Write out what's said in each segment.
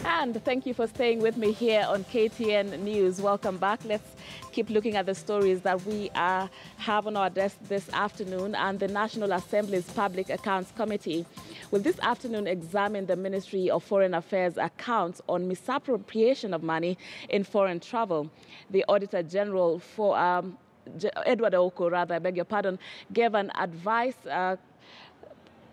And thank you for staying with me here on KTN News. Welcome back. Let's keep looking at the stories that we have on our desk this afternoon. And the National Assembly's Public Accounts Committee will this afternoon examine the Ministry of Foreign Affairs accounts on misappropriation of money in foreign travel. The Auditor General for Edward Ouko, I beg your pardon, gave an advice.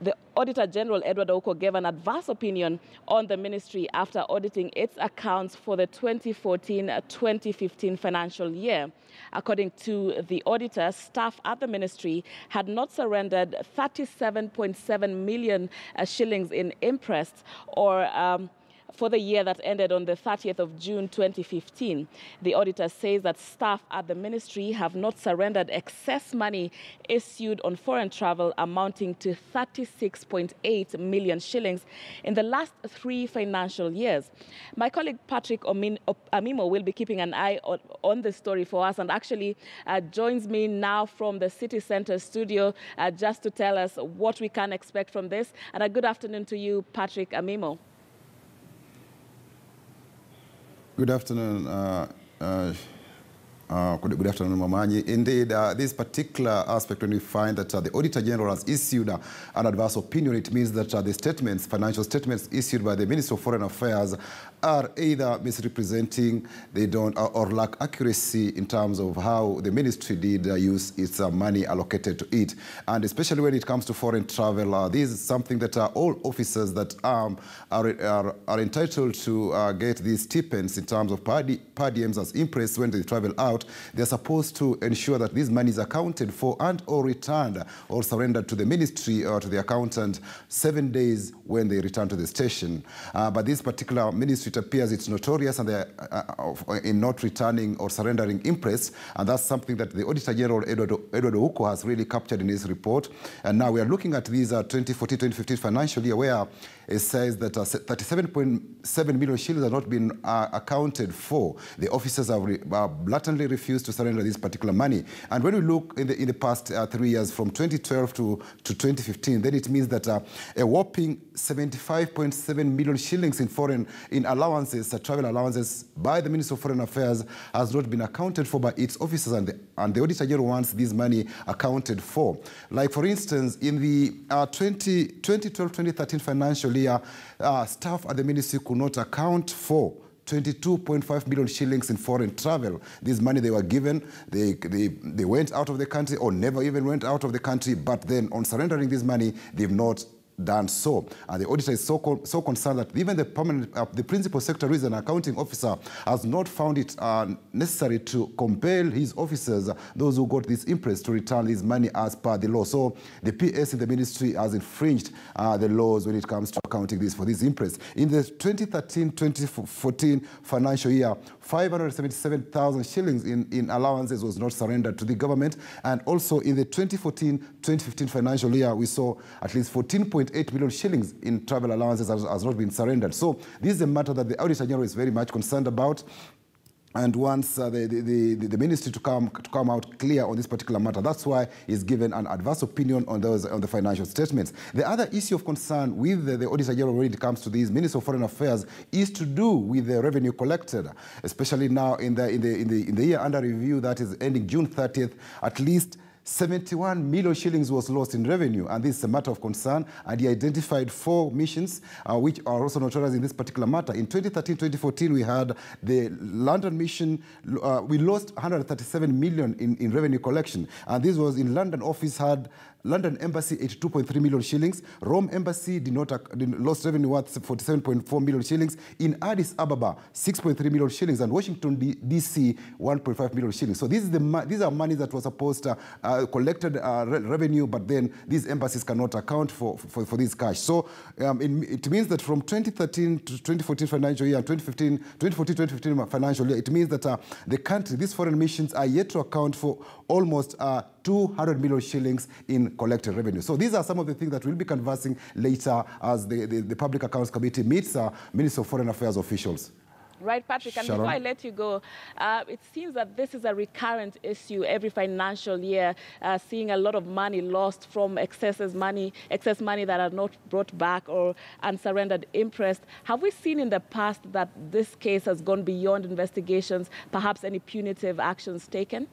The Auditor General, Edward Ouko, gave an adverse opinion on the ministry after auditing its accounts for the 2014-2015 financial year. According to the auditor, staff at the ministry had not surrendered 37.7 million shillings in interest for the year that ended on the 30th of June 2015. The auditor says that staff at the ministry have not surrendered excess money issued on foreign travel amounting to 36.8 million shillings in the last 3 financial years. My colleague Patrick Amimo will be keeping an eye on this story for us and actually joins me now from the City Centre studio just to tell us what we can expect from this. And a good afternoon to you, Patrick Amimo. Good afternoon, good afternoon, Mamanyi. Indeed, this particular aspect, when we find that the Auditor General has issued an adverse opinion, it means that the statements, financial statements issued by the Ministry of Foreign Affairs are either misrepresenting, they don't, or lack accuracy in terms of how the ministry did use its money allocated to it. And especially when it comes to foreign travel, this is something that all officers that are entitled to get these stipends in terms of per diems as impressed when they travel out. They're supposed to ensure that this money is accounted for and or returned or surrendered to the ministry or to the accountant 7 days when they return to the station. But this particular ministry, it appears it's notorious and in not returning or surrendering interest, and that's something that the Auditor General Edward Ouko has really captured in his report. And now we are looking at these 2014-2015 financial year where it says that 37.7 million shillings have not been accounted for. The officers have blatantly refused to surrender this particular money. And when we look in the past 3 years, from 2012 to 2015, then it means that a whopping 75.7 million shillings in allowances, travel allowances by the Ministry of Foreign Affairs has not been accounted for by its officers, and the Auditor General wants this money accounted for. Like, for instance, in the 2012-2013 financial year, staff at the ministry could not account for 22.5 million shillings in foreign travel. This money they were given, they went out of the country or never even went out of the country, but then on surrendering this money, they've not done so. And the auditor is so concerned that even the principal secretary, who is an accounting officer, has not found it necessary to compel his officers, those who got this interest, to return this money as per the law. So the PS in the ministry has infringed the laws when it comes to accounting this for this interest. In the 2013-2014 financial year, 577,000 shillings in allowances was not surrendered to the government. And also in the 2014-2015 financial year, we saw at least 14.8 million shillings in travel allowances has not been surrendered. So this is a matter that the Auditor General is very much concerned about, and wants the ministry to come out clear on this particular matter. That's why he's given an adverse opinion on the financial statements. The other issue of concern with the Auditor General when it comes to these Ministry of Foreign Affairs is to do with the revenue collected, especially now in the year under review that is ending June 30th. At least 71 million shillings was lost in revenue, and this is a matter of concern. And he identified 4 missions which are also notorious in this particular matter. In 2013-2014, we had the London mission. We lost 137 million in revenue collection, and this was in London office had London Embassy 82.3 million shillings. Rome Embassy lost revenue worth 47.4 million shillings. In Addis Ababa, 6.3 million shillings, and Washington DC 1.5 million shillings. So these are money that was supposed to collected revenue, but then these embassies cannot account for this cash. So it means that from 2013 to 2014 financial year and 2014-2015 financial year, it means that the country, these foreign missions, are yet to account for almost 200 million shillings in collected revenue. So these are some of the things that we'll be conversing later as the Public Accounts Committee meets Minister of Foreign Affairs officials. Right, Patrick, and before I let you go, it seems that this is a recurrent issue every financial year, seeing a lot of money lost from excess money that are not brought back or unsurrendered interest. Have we seen in the past that this case has gone beyond investigations, perhaps any punitive actions taken?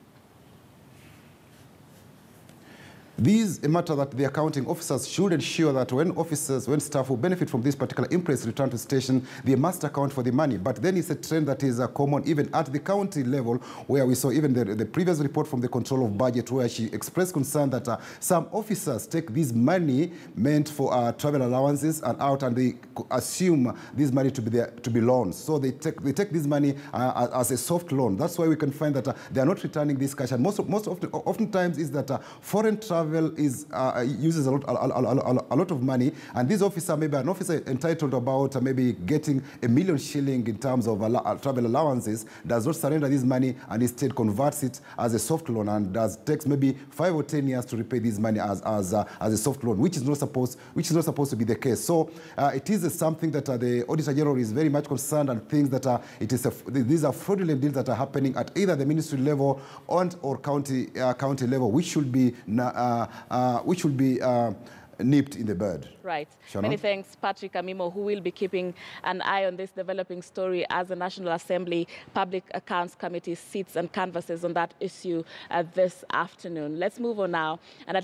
This is a matter that the accounting officers should ensure that when staff who benefit from this particular interest return to station, they must account for the money. But then it's a trend that is common even at the county level, where we saw even the previous report from the Control of Budget, where she expressed concern that some officers take this money meant for travel allowances and out, and they assume this money to be loans. So they take this money as a soft loan. That's why we can find that they are not returning this cash. And oftentimes is that foreign travel uses a lot of money, and this officer, maybe an officer entitled about maybe getting $1 million shilling in terms of travel allowances, does not surrender this money and instead converts it as a soft loan, and takes maybe 5 or 10 years to repay this money as a soft loan, which is not supposed to be the case. So it is something that the Auditor General is very much concerned and thinks that these are fraudulent deals that are happening at either the ministry level or county level, which should be nipped in the bud. Right. Shannon? Many thanks, Patrick Amimo, who will be keeping an eye on this developing story as the National Assembly Public Accounts Committee sits and canvasses on that issue this afternoon. Let's move on now. And